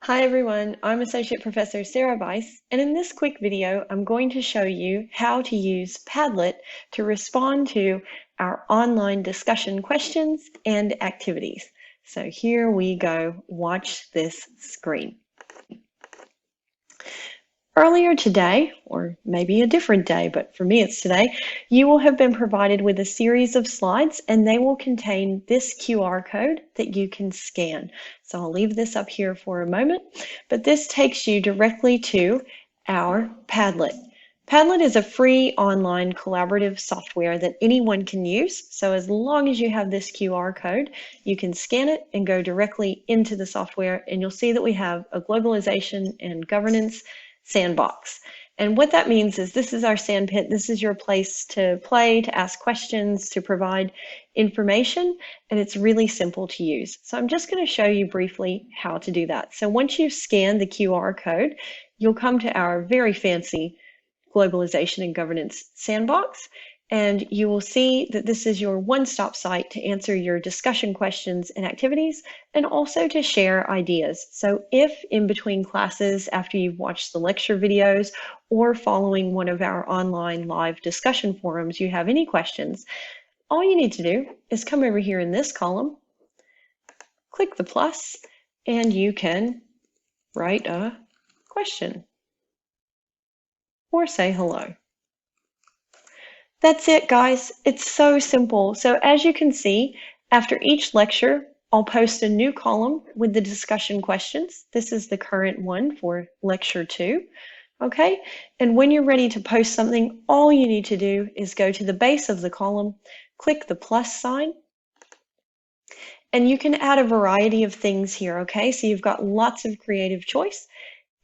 Hi everyone, I'm Associate Professor Sarah Weiss, and in this quick video, I'm going to show you how to use Padlet to respond to our online discussion questions and activities. So here we go, watch this screen. Earlier today, or maybe a different day, but for me it's today, you will have been provided with a series of slides and they will contain this QR code that you can scan. So I'll leave this up here for a moment, but this takes you directly to our Padlet. Padlet is a free online collaborative software that anyone can use. So as long as you have this QR code, you can scan it and go directly into the software, and you'll see that we have a globalization and governance sandbox. And what that means is this is our sandpit. This is your place to play, to ask questions, to provide information, and it's really simple to use. So I'm just going to show you briefly how to do that. So once you've scanned the QR code, you'll come to our very fancy globalization and governance sandbox, and you will see that this is your one-stop site to answer your discussion questions and activities, and also to share ideas. So if in between classes, after you've watched the lecture videos or following one of our online live discussion forums, you have any questions, all you need to do is come over here in this column, click the plus, and you can write a question or say hello. That's it, guys. It's so simple. So as you can see, after each lecture, I'll post a new column with the discussion questions. This is the current one for lecture 2. Okay, and when you're ready to post something, all you need to do is go to the base of the column, click the plus sign, and you can add a variety of things here, okay? So you've got lots of creative choice.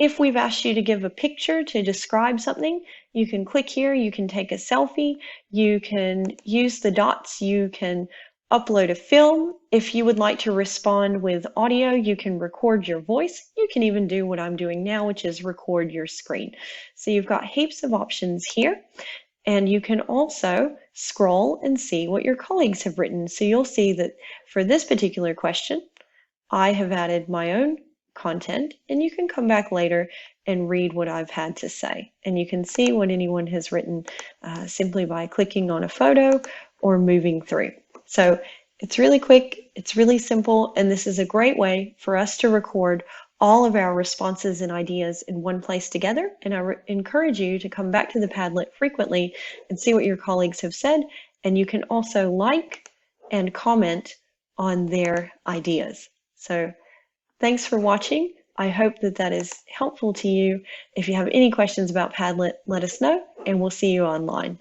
If we've asked you to give a picture to describe something, you can click here, you can take a selfie, you can use the dots, you can upload a film. If you would like to respond with audio, you can record your voice. You can even do what I'm doing now, which is record your screen. So you've got heaps of options here. And you can also scroll and see what your colleagues have written. So you'll see that for this particular question, I have added my own content, and you can come back later and read what I've had to say. And you can see what anyone has written simply by clicking on a photo or moving through. So it's really quick, it's really simple, and this is a great way for us to record all of our responses and ideas in one place together. And I encourage you to come back to the Padlet frequently and see what your colleagues have said. And you can also like and comment on their ideas. So thanks for watching. I hope that that is helpful to you. If you have any questions about Padlet, let us know, and we'll see you online.